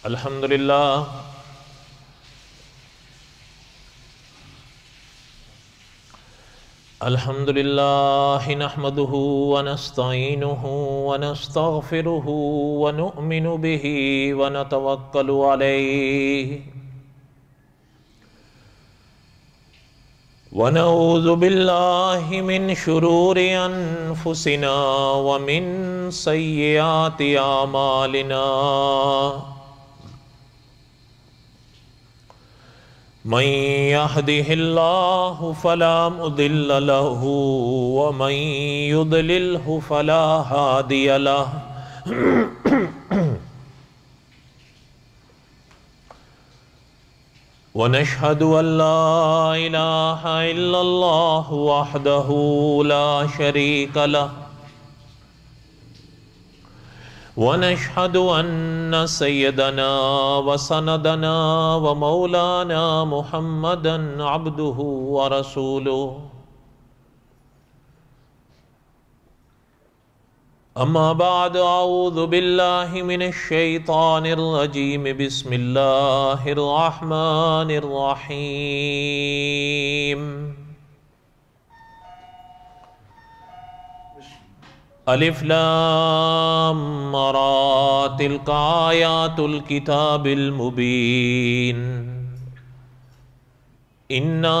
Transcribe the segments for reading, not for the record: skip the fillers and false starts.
الحمد للہ نحمده ونستعینه ونستغفره ونؤمن به ونتوکل علیہ ونعوذ باللہ من شرور انفسنا ومن سیئات اعمالنا من يهده الله فلا مضل له ومن يضلله فلا هادي له ونشهد أن لا إله إلا الله وحده لا شريك له ونشهد أن سيدنا وسندنا ومولانا محمدا عبده ورسوله أما بعد أعوذ بالله من الشيطان الرجيم بسم الله الرحمن الرحيم الف لام را تلک آیات الکتاب المبین انا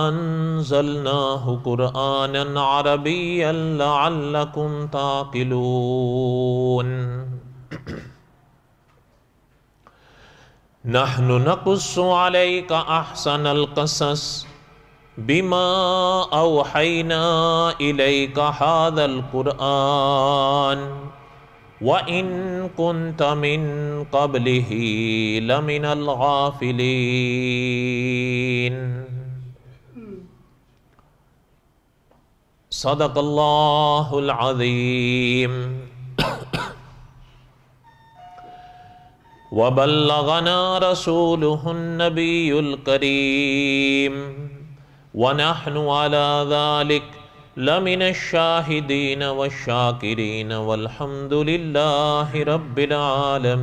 انزلناه قرآنا عربیا لعلکم تعقلون نحن نقص علیک احسن القصص بما اوحینا الیک هذا القرآن وَإِن كُنْتَ مِن قَبْلِهِ لَمِنَ الْغَافِلِينَ صدق اللہ العظیم وبلغنا رسوله النبی الکریم ونحن على ذلك لمن الشاہدین والشاکرین والحمد للہ رب العالمین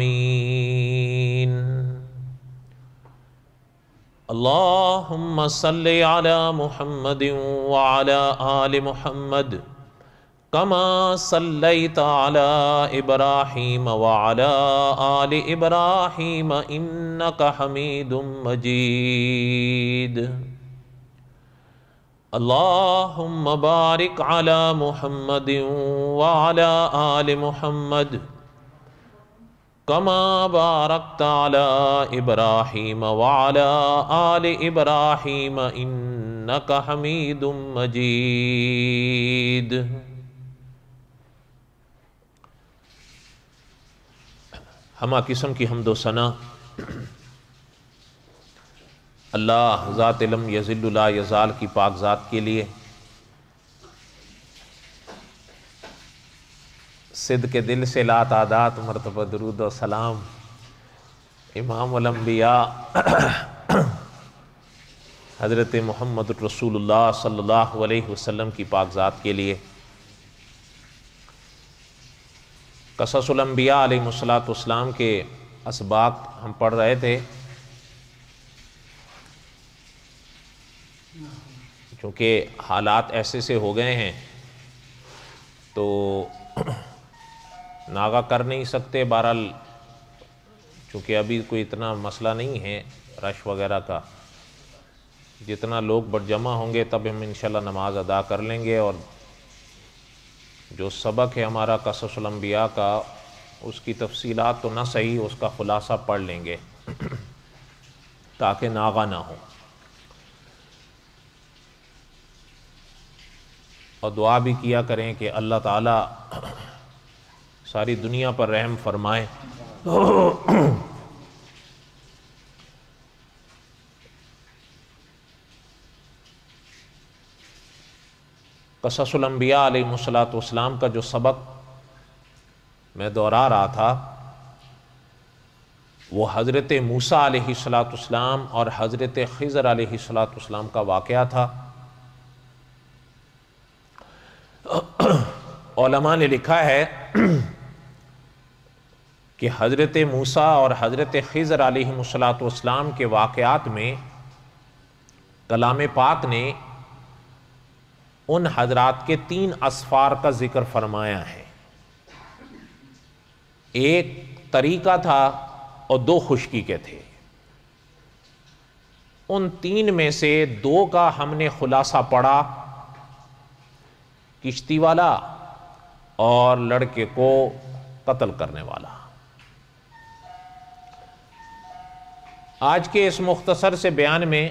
اللہم صلی علی محمد وعلی آل محمد کما صلیت علی ابراہیم وعلی آل ابراہیم انکا حمید مجید اللہم بارک علی محمد وعلی آل محمد کما بارکت علی ابراہیم وعلی آل ابراہیم انکا حمید مجید ہمہ قسم کی حمد و ثنا اللہ ذات علم یذل لا یزال کی پاک ذات کے لیے صدق دل سے لا تعداد مرتبہ درود و سلام امام الانبیاء حضرت محمد رسول اللہ صلی اللہ علیہ وسلم کی پاک ذات کے لیے قصص الانبیاء علیہ السلام کے اسباق ہم پڑھ رہے تھے چونکہ حالات ایسے سے ہو گئے ہیں تو ناغہ کر نہیں سکتے بہرحال چونکہ ابھی کوئی اتنا مسئلہ نہیں ہے رش وغیرہ کا جتنا لوگ بڑھ جمع ہوں گے تب ہم انشاءاللہ نماز ادا کر لیں گے اور جو سبق ہے ہمارا قصص الانبیاء کا اس کی تفصیلات تو نہ صحیح اس کا خلاصہ پڑھ لیں گے تاکہ ناغہ نہ ہو اور دعا بھی کیا کریں کہ اللہ تعالیٰ ساری دنیا پر رحم فرمائے قصص الانبیاء علیہ السلام کا جو سبق میں دہرا رہا تھا وہ حضرت موسیٰ علیہ السلام اور حضرت خضر علیہ السلام کا واقعہ تھا علماء نے لکھا ہے کہ حضرت موسیٰ اور حضرت خضر علیہ السلام کے واقعات میں کلام پاک نے ان حضرات کے 3 اسفار کا ذکر فرمایا ہے۔ ایک طریقہ تھا اور 2 خشکی کے تھے۔ ان 3 میں سے 2 کا ہم نے خلاصہ پڑھا، کشتی والا اور لڑکے کو قتل کرنے والا۔ آج کے اس مختصر سے بیان میں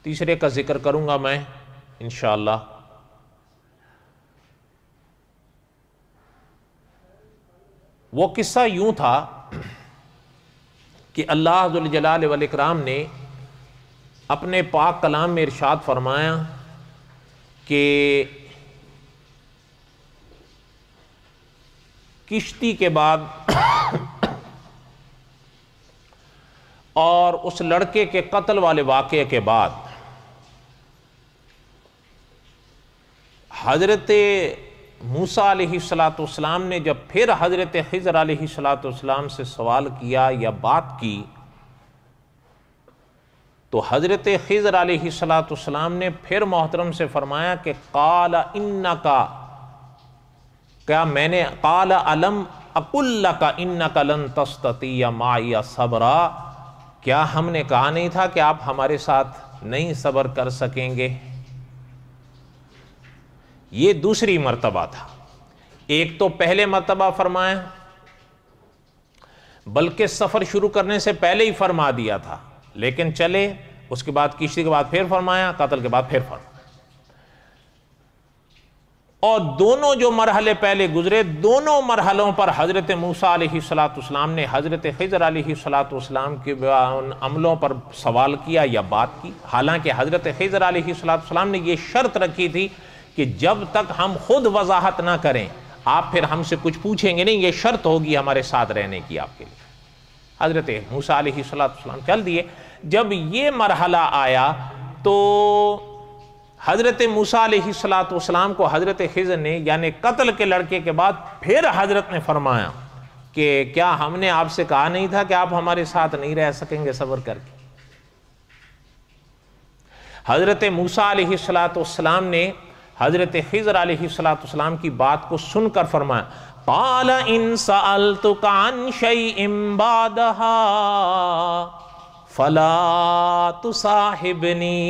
تیسرے کا ذکر کروں گا میں انشاءاللہ۔ وہ قصہ یوں تھا کہ اللہ ذو الجلال والاکرام نے اپنے پاک کلام میں ارشاد فرمایا کہ کشتی کے بعد اور اس لڑکے کے قتل والے واقعے کے بعد حضرت موسیٰ علیہ السلام نے جب پھر حضرت خضر علیہ السلام سے سوال کیا یا بات کی تو حضرت خضر علیہ السلام نے پھر محترم سے فرمایا کہ قال انکا، کیا میں نے قال علم اقل لک انک لن تستطیع معی صبرا، کیا ہم نے کہا نہیں تھا کہ آپ ہمارے ساتھ نہیں صبر کر سکیں گے؟ یہ دوسری مرتبہ تھا۔ ایک تو پہلے مرتبہ فرمایا، بلکہ سفر شروع کرنے سے پہلے ہی فرما دیا تھا، لیکن چلے، اس کے بعد کشتی کے بعد پھر فرمایا، قتل کے بعد پھر فرمایا۔ اور دونوں جو مرحلے پہلے گزرے، دونوں مرحلوں پر حضرت موسیٰ علیہ السلام نے حضرت خضر علیہ السلام کے ان عملوں پر سوال کیا یا بات کی۔ حالانکہ حضرت خضر علیہ السلام نے یہ شرط رکھی تھی کہ جب تک ہم خود وضاحت نہ کریں آپ پھر ہم سے کچھ پوچھیں گے نہیں، یہ شرط ہوگی ہمارے ساتھ رہنے کی آپ کے لیے۔ حضرت موسیٰ علیہ السلام چل دیے۔ جب یہ مرحلہ آیا تو حضرت موسیٰ علیہ السلام کو حضرت خضر نے یعنی قتل کے لڑکے کے بعد پھر حضرت نے فرمایا کہ کیا ہم نے آپ سے کہا نہیں تھا کہ آپ ہمارے ساتھ نہیں رہ سکیں گے صبر کر کے؟ حضرت موسیٰ علیہ السلام نے حضرت خضر علیہ السلام کی بات کو سن کر فرمایا قال ان سألتک عن شیء بعدها فلا تصاحبنی۔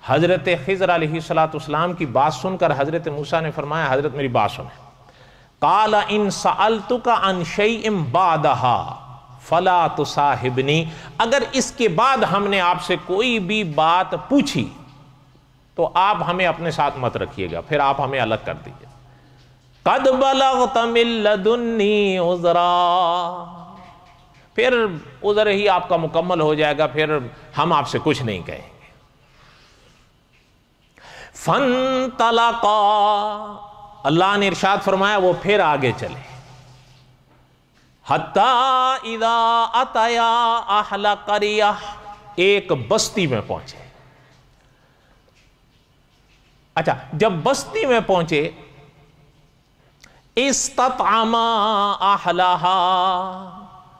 حضرت خضر علیہ السلام کی بات سن کر حضرت موسیٰ نے فرمایا حضرت میری بات سنیں، قال ان سألتک عن شیء بعدها فلا تصاحبنی، اگر اس کے بعد ہم نے آپ سے کوئی بھی بات پوچھی تو آپ ہمیں اپنے ساتھ مت رکھیے گا، پھر آپ ہمیں الگ کر دیجیے۔ قد بلغت من لدنی عذرا، پھر عذر ہی آپ کا مکمل ہو جائے گا، پھر ہم آپ سے کچھ نہیں کہیں گے۔ فانطلقا، اللہ نے ارشاد فرمایا وہ پھر آگے چلے، حتی اذا اتیا اہل قریہ، ایک بستی میں پہنچے۔ اچھا، جب بستی میں پہنچے استطعما اہلہا،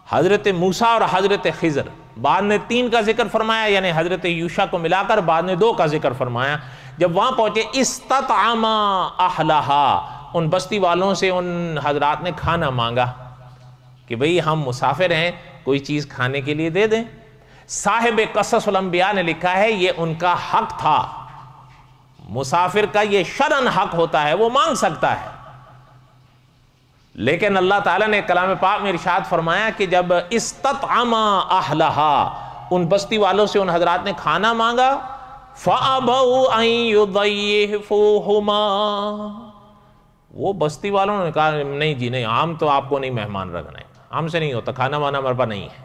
حضرت موسیٰ اور حضرت خضر، بعد نے 3 کا ذکر فرمایا یعنی حضرت یوشع کو ملا کر بعد نے 2 کا ذکر فرمایا۔ جب وہاں پہنچے استطعما اہلہا، ان بستی والوں سے ان حضرات نے کھانا مانگا کہ بھئی ہم مسافر ہیں، کوئی چیز کھانے کے لیے دے دیں۔ صاحب قصص الانبیاء نے لکھا ہے یہ ان کا حق تھا، مسافر کا یہ شرعاً حق ہوتا ہے، وہ مانگ سکتا ہے، لیکن اللہ تعالیٰ نے کلام پاک میں ارشاد فرمایا کہ جب استطعما اہلہا، ان بستی والوں سے ان حضرات نے کھانا مانگا، فَأَبَوْا أَن يُضَيِّفُوهُمَا، وہ بستی والوں نے کہا نہیں جی نہیں، ہم تو آپ کو نہیں مہمان رکھنا ہے، ہم سے نہیں ہوتا، کھانا وانا ہمارے پاس نہیں ہے،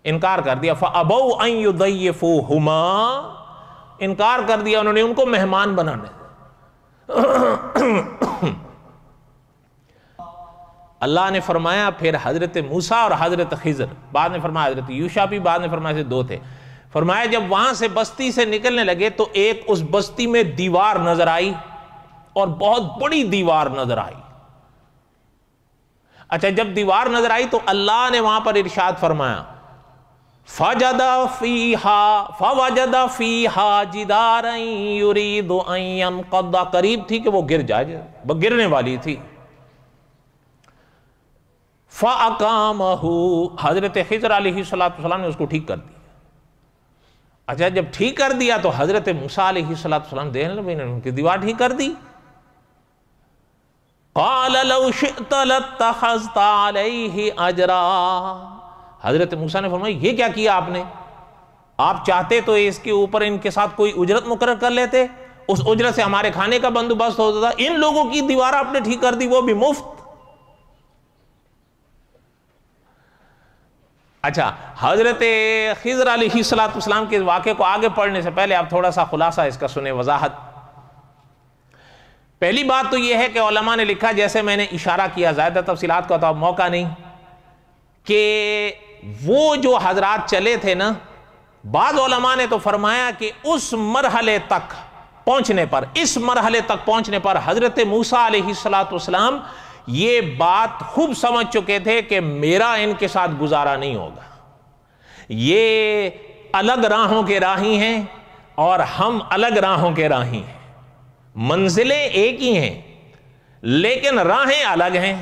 انکار کر دیا۔ فَأَبَوْا أَن يُضَيِّفُوهُمَا، انکار کر دیا انہوں نے ان کو مہمان بنانے۔ اللہ نے فرمایا پھر حضرت موسیٰ اور حضرت خضر، بعد نے فرمایا حضرت یوشع بھی، بعد نے فرمایا سے 2 تھے، فرمایا جب وہاں سے بستی سے نکلنے لگے تو ایک اس بستی میں دیوار نظر آئی اور بہت بڑی دیوار نظر آئی، اچھا جب دیوار نظر آئی تو اللہ نے وہاں پر ارشاد فرمایا فَوَجَدَ فِيهَا جِدَارًا يُرِيدُ أَن يَنقَضَّ، قریب تھی کہ وہ گر جائے، گرنے والی تھی. فَأَقَامَهُ، حضرت خضر علیہ السلام نے اس کو ٹھیک کر دیا. اچھا جب ٹھیک کر دیا تو حضرت موسیٰ علیہ السلام دیکھنے لگے ان کی دیوار ٹھیک کر دی. قَالَ لَوْ شِئْتَ لَاتَّخَذْتَ عَلَيْهِ أَجْرًا، حضرت موسیٰ نے فرمایا یہ کیا کیا آپ نے؟ آپ چاہتے تو اس کے اوپر ان کے ساتھ کوئی اجرت مقرر کر لیتے، اس اجرت سے ہمارے کھانے کا بندوبست ہوتا تھا. ان لوگوں کی دیوار آپ نے ٹھیک کر دی، وہ بھی مفت. اچھا حضرت خضر علیہ السلام کے واقعے کو آگے پڑھنے سے پہلے آپ تھوڑا سا خلاصہ اس کا سنیں، وضاحت. پہلی بات تو یہ ہے کہ علماء نے لکھا، جیسے میں نے اشارہ کیا، زیادہ تفصیلات کا تو اب موقع نہیں، کہ وہ جو حضرات چلے تھے نا، بعض علماء نے تو فرمایا کہ اس مرحلے تک پہنچنے پر حضرت موسیٰ علیہ السلام یہ بات خوب سمجھ چکے تھے کہ میرا ان کے ساتھ گزارا نہیں ہوگا. یہ الگ راہوں کے راہی ہیں اور ہم الگ راہوں کے راہی ہیں. منزلیں ایک ہی ہیں لیکن راہیں الگ ہیں،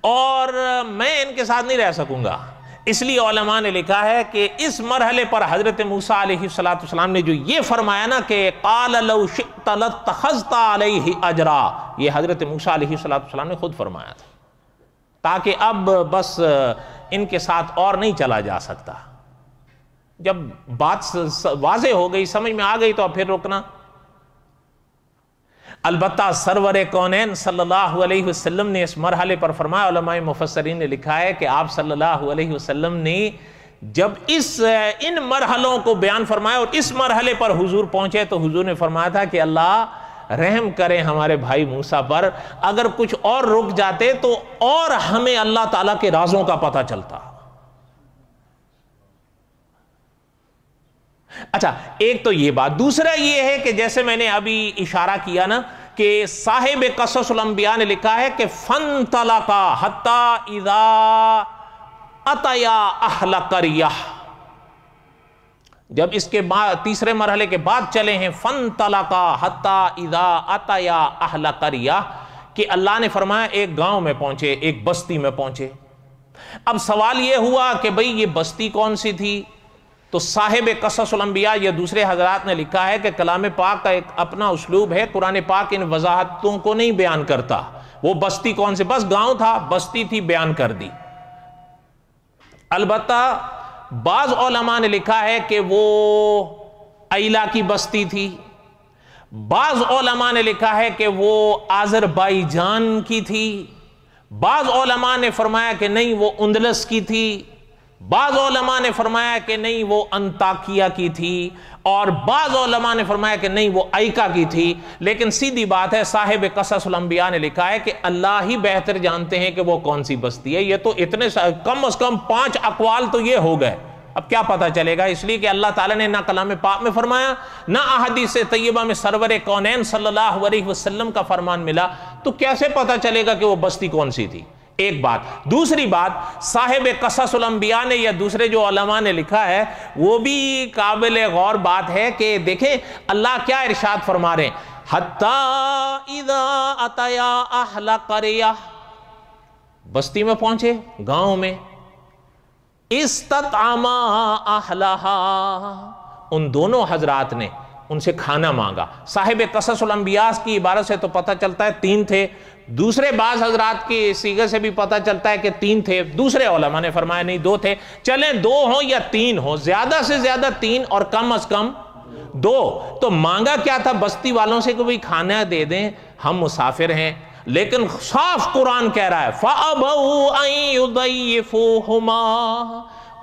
اور میں ان کے ساتھ نہیں رہ سکوں گا. اس لیے علماء نے لکھا ہے کہ اس مرحلے پر حضرت موسیٰ علیہ السلام نے جو یہ فرمایا نا کہ قَالَ لَوْ شِئْتَ لَاتَّخَذْتَ عَلَيْهِ أَجْرًا، یہ حضرت موسیٰ علیہ السلام نے خود فرمایا تھا، تاکہ اب بس ان کے ساتھ اور نہیں چلا جا سکتا. جب بات واضح ہو گئی، سمجھ میں آ گئی، تو اب پھر رکنا. البتہ سرور کونین صلی اللہ علیہ وسلم نے اس مرحلے پر فرمایا، علماء مفسرین نے لکھا ہے کہ آپ صلی اللہ علیہ وسلم نے جب ان مرحلوں کو بیان فرمایا اور اس مرحلے پر حضور پہنچے تو حضور نے فرمایا تھا کہ اللہ رحم کرے ہمارے بھائی موسیٰ پر، اگر کچھ اور رک جاتے تو اور ہمیں اللہ تعالیٰ کے رازوں کا پتہ چلتا. اچھا ایک تو یہ بات. دوسرا یہ ہے کہ جیسے میں نے ابھی اشارہ کیا نا کہ صاحب قصص الانبیاء نے لکھا ہے کہ فَانْطَلَقَا حَتَّى إِذَا أَتَيَا أَهْلَ قَرْيَةٍ، جب اس کے بعد تیسرے مرحلے کے بعد چلے ہیں فَانْطَلَقَا حَتَّى إِذَا أَتَيَا أَهْلَ قَرْيَةٍ، کہ اللہ نے فرمایا ایک گاؤں میں پہنچے، ایک بستی میں پہنچے. اب سوال یہ ہوا کہ بھئی یہ بستی کون سی تھی؟ تو صاحب قصص الانبیاء یا دوسرے حضرات نے لکھا ہے کہ کلام پاک کا ایک اپنا اسلوب ہے، قرآن پاک ان وضاحتوں کو نہیں بیان کرتا. وہ بستی کون سے، بس گاؤں تھا، بستی تھی، بیان کر دی. البتہ بعض علماء نے لکھا ہے کہ وہ ایلا کی بستی تھی، بعض علماء نے لکھا ہے کہ وہ آذربائیجان کی تھی، بعض علماء نے فرمایا کہ نہیں وہ اندلس کی تھی، بعض علماء نے فرمایا کہ نہیں وہ انطاکیہ کی تھی، اور بعض علماء نے فرمایا کہ نہیں وہ ایکا کی تھی. لیکن سیدھی بات ہے، صاحب قصص الانبیاء نے لکھا ہے کہ اللہ ہی بہتر جانتے ہیں کہ وہ کون سی بستی ہے. یہ تو اتنے کم از کم 5 اقوال تو یہ ہو گئے، اب کیا پتہ چلے گا؟ اس لیے کہ اللہ تعالیٰ نے نہ کلام پاک میں فرمایا، نہ احادیث طیبہ میں سرور کونین صلی اللہ علیہ وسلم کا فرمان ملا، تو کیسے پتہ چلے گا کہ وہ بستی کون سی تھی؟ ایک بات. دوسری بات، صاحب قصص الانبیاء نے یا دوسرے جو علماء نے لکھا ہے وہ بھی قابل غور بات ہے کہ دیکھیں اللہ کیا ارشاد فرما رہے ہیں، حَتَّى إِذَا أَتَيَا أَهْلَ قَرْيَةٍ، بستی میں پہنچے، گاؤں میں، اِسْتَطْعَمَا أَهْلَهَا، ان دونوں حضرات نے ان سے کھانا مانگا. صاحب قصص الانبیاء کی عبارت سے تو پتہ چلتا ہے 3 تھے، دوسرے بعض حضرات کی صیغے سے بھی پتہ چلتا ہے کہ 3 تھے، دوسرے علماء نے فرمایا نہیں 2 تھے. چلیں 2 ہوں یا 3 ہوں، زیادہ سے زیادہ 3 اور کم از کم 2. تو مانگا کیا تھا بستی والوں سے کہ بھئی کھانا دے دیں، ہم مسافر ہیں. لیکن صاف قرآن کہہ رہا ہے فَأَبَوْا أَن يُضَيِّفُوهُمَا،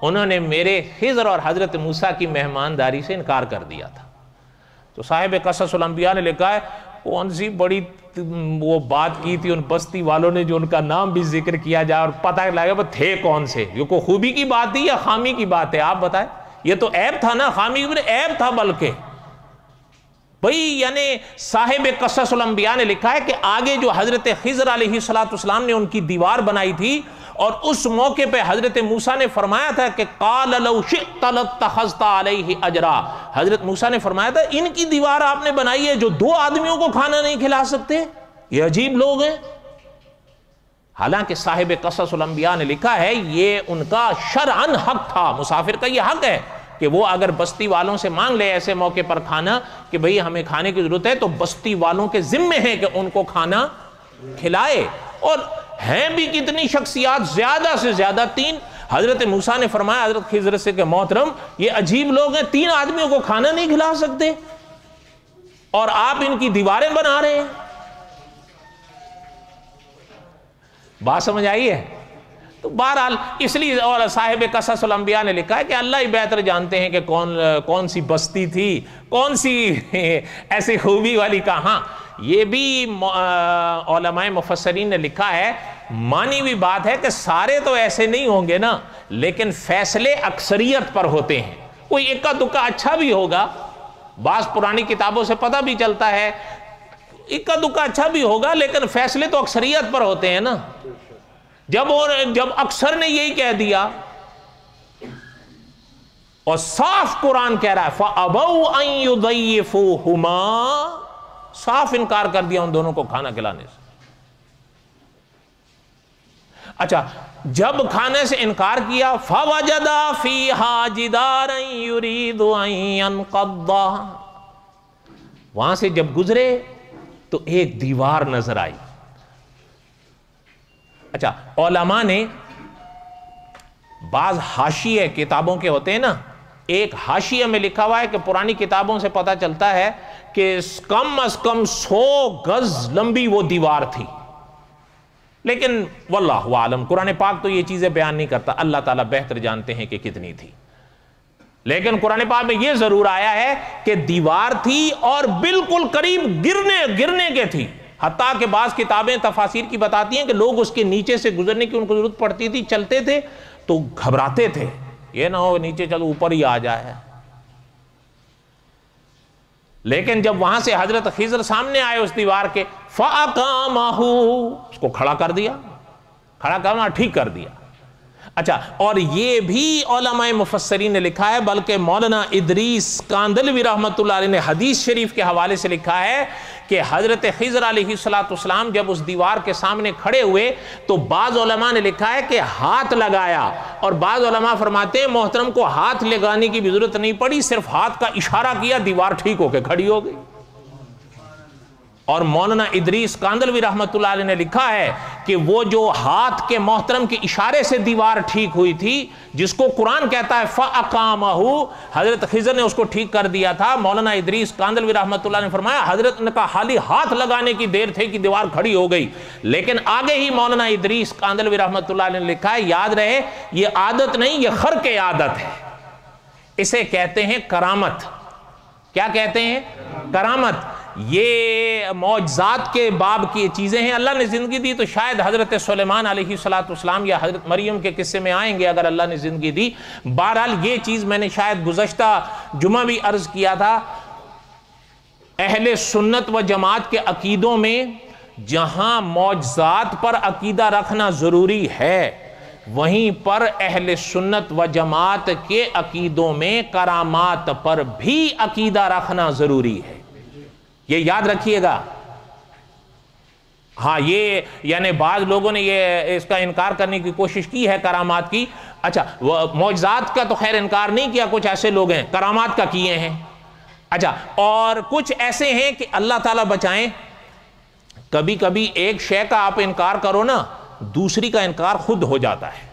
انہوں نے میرے خضر اور حضرت موسیٰ کی مہمانداری سے انکار کر دیا تھا. تو صاحب قصص الانبیاء نے لکھا ہے کون سی بڑی وہ بات کی تھی ان بستی والوں نے جو ان کا نام بھی ذکر کیا جائے اور پتہ لگا وہ تھے کون سے. یہ کوئی خوبی کی بات تھی یا خامی کی بات ہے؟ آپ بتائیں. یہ تو عیب تھا نا، خامی عیب تھا. بلکہ بھئی یعنی صاحب قصص الانبیاء نے لکھا ہے کہ آگے جو حضرت خضر علیہ السلام نے ان کی دیوار بنائی تھی، اور اس موقع پہ حضرت موسیٰ نے فرمایا تھا کہ قال لو شئت لاتخذت علیہ اجرا، حضرت موسیٰ نے فرمایا تھا ان کی دیوار آپ نے بنائی ہے جو 2 آدمیوں کو کھانا نہیں کھلا سکتے، یہ عجیب لوگ ہیں۔ حالانکہ صاحب قصص الانبیاء نے لکھا ہے یہ ان کا شرعاً حق تھا، مسافر کا یہ حق ہے کہ وہ اگر بستی والوں سے مانگ لے ایسے موقع پر کھانا کہ بھئی ہمیں کھانے کی ضرورت ہے، تو بستی والوں کے ذمے ہیں کہ ان کو کھانا کھلائے۔ اور ہیں بھی کتنی شخصیات، زیادہ سے زیادہ 3۔ حضرت موسیٰ نے فرمایا حضرت خضر سے کہ محترم یہ عجیب لوگ ہیں، 3 آدمیوں کو کھانا نہیں کھلا سکتے اور آپ ان کی دیواریں بنا رہے ہیں۔ بات سمجھ آئی ہے؟ تو بہرحال اس لیے، اور صاحب قصص الانبیاء نے لکھا ہے کہ اللہ ہی بہتر جانتے ہیں کہ کون سی بستی تھی، کون سی ایسی خوبی والی کہاں۔ یہ بھی علماء مفسرین نے لکھا ہے، مانی ہوئی بات ہے کہ سارے تو ایسے نہیں ہوں گے نا، لیکن فیصلے اکثریت پر ہوتے ہیں، کوئی اکا دکا اچھا بھی ہوگا، بعض پرانی کتابوں سے پتہ بھی چلتا ہے اکا دکا اچھا بھی ہوگا، لیکن فیصلے تو اکثریت پر ہوتے ہیں نا۔ جب اکثر نے یہی کہہ دیا، اور صاف قرآن کہہ رہا ہے فَأَبَوْا أَن يُضَيِّفُوهُمَا، صاف انکار کر دیا ان دونوں کو کھانا کھلانے سے۔ اچھا، جب کھانے سے انکار کیا فَوَجَدَا فِيهَا جِدَارًا يُرِيدُ أَن يَنْقَضَّ، وہاں سے جب گزرے تو ایک دیوار نظر آئی۔ اچھا، علماء نے بعض حاشیے کتابوں کے ہوتے ہیں نا، ایک حاشیے میں لکھا ہوا ہے کہ پرانی کتابوں سے پتہ چلتا ہے کہ کم از کم 100 گز لمبی وہ دیوار تھی، لیکن واللہ عالم قرآن پاک تو یہ چیزیں بیان نہیں کرتا، اللہ تعالیٰ بہتر جانتے ہیں کہ کتنی تھی۔ لیکن قرآن پاک میں یہ ضرور آیا ہے کہ دیوار تھی اور بالکل قریب گرنے کے تھی، حتیٰ کہ بعض کتابیں تفاسیر کی بتاتی ہیں کہ لوگ اس کے نیچے سے گزرنے کی ان کو ضرورت پڑتی تھی، چلتے تھے تو گھبراتے تھے، یہ نہ ہو نیچے چلو اوپر ہی آ جائے۔ لیکن جب وہاں سے حضرت خضر سامنے آئے اس دیوار کے، فَأَقَامَهُ، اس کو کھڑا کر دیا، کھڑا کرنا ٹھیک کر دیا۔ اچھا، اور یہ بھی علماء مفسرین نے لکھا ہے، بلکہ مولانا ادریس کاندلوی رحمۃ اللہ علیہ نے حدیث شریف کے حوالے سے لکھا ہے کہ حضرت خضر علیہ السلام جب اس دیوار کے سامنے کھڑے ہوئے تو بعض علماء نے لکھا ہے کہ ہاتھ لگایا، اور بعض علماء فرماتے ہیں محترم کو ہاتھ لگانے کی بھی ضرورت نہیں پڑی، صرف ہاتھ کا اشارہ کیا، دیوار ٹھیک ہو کے کھڑی ہو گئی۔ اور مولانا ادریس کاندلوی رحمۃ اللہ علیہ نے لکھا ہے کہ وہ جو ہاتھ کے محترم کے اشارے سے دیوار ٹھیک ہوئی تھی، جس کو قرآن کہتا ہے فَأَقَامَهُ، حضرت خضر نے اس کو ٹھیک کر دیا تھا۔ مولانا ادریس کاندلوی رحمۃ اللہ نے فرمایا حضرت نے کہا حالی ہاتھ لگانے کی دیر تھے کہ دیوار کھڑی ہو گئی، لیکن آگے ہی مولانا ادریس کاندلوی رحمۃ اللہ علیہ نے لکھا ہے یاد رہے یہ عادت نہیں، یہ خرق عادت ہے، اسے کہتے ہیں کرامت۔ کیا کہتے ہیں؟ کرامت۔ یہ معجزات کے باب کی چیزیں ہیں، اللہ نے زندگی دی تو شاید حضرت سلیمان علیہ السلام یا حضرت مریم کے قصے میں آئیں گے اگر اللہ نے زندگی دی۔ بہرحال یہ چیز میں نے شاید گزشتہ جمعہ بھی عرض کیا تھا، اہل سنت و جماعت کے عقیدوں میں جہاں معجزات پر عقیدہ رکھنا ضروری ہے، وہیں پر اہل سنت و جماعت کے عقیدوں میں کرامات پر بھی عقیدہ رکھنا ضروری ہے، یہ یاد رکھیے گا۔ ہاں، یہ یعنی بعض لوگوں نے یہ اس کا انکار کرنے کی کوشش کی ہے کرامات کی۔ اچھا، معجزات کا تو خیر انکار نہیں کیا، کچھ ایسے لوگ ہیں کرامات کا کیے ہیں۔ اچھا، اور کچھ ایسے ہیں کہ اللہ تعالیٰ بچائیں، کبھی کبھی ایک شے کا آپ انکار کرو نا، دوسری کا انکار خود ہو جاتا ہے۔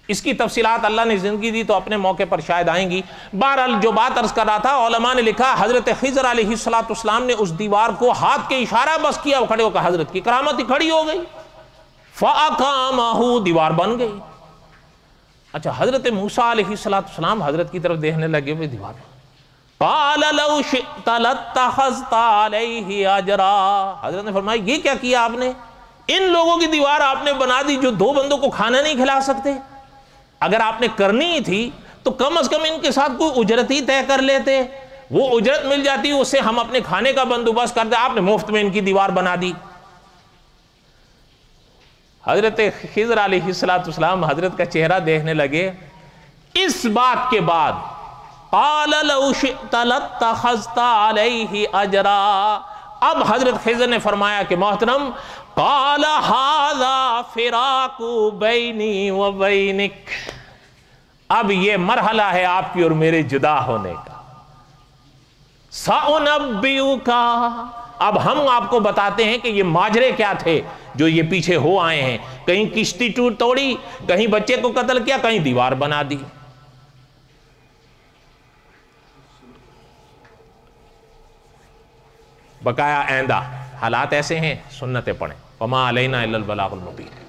اس کی تفصیلات اللہ نے زندگی دی تو اپنے موقع پر شاید آئیں گی۔ بہرحال جو بات عرض کر رہا تھا، علماء نے لکھا حضرت خضر علیہ السلام نے اس دیوار کو ہاتھ کے اشارہ بس کیا، وہ کھڑے ہو کر حضرت کی کرامت ہی کھڑی ہو گئی، فَأَقَامَهُ، دیوار بن گئی۔ اچھا، حضرت موسیٰ علیہ السلام حضرت کی طرف دیکھنے لگے ہوئے دیوار میں، قَالَ لَوْ شِئْتَ لَاتَّخَذْتَ عَلَيْهِ أَجْرًا، حضرت نے فرمایا یہ کیا کیا آپ نے؟ ان لوگوں کی دیوار آپ نے بنا دی جو 2 بندوں کو کھانا نہیں کھلا سکتے، اگر آپ نے کرنی تھی تو کم از کم ان کے ساتھ کوئی اجرت ہی طے کر لیتے، وہ اجرت مل جاتی، اس سے ہم اپنے کھانے کا بندوبست کرتے، آپ نے مفت میں ان کی دیوار بنا دی۔ حضرت خضر علیہ السلام حضرت کا چہرہ دیکھنے لگے۔ اس بات کے بعد قال لو شئت لاتخذت علیہ اجرا، اب حضرت خضر نے فرمایا کہ محترم قال ھذا فراق بینی و بینک، اب یہ مرحلہ ہے آپ کی اور میرے جدا ہونے کا۔ سأنبئک، اب ہم آپ کو بتاتے ہیں کہ یہ ماجرے کیا تھے جو یہ پیچھے ہو آئے ہیں، کہیں کشتی توڑی، کہیں بچے کو قتل کیا، کہیں دیوار بنا دی۔ بقایا آئندہ حالات ایسے ہیں، سنتیں پڑھیں۔ وما علینا الا البلاغ المبین۔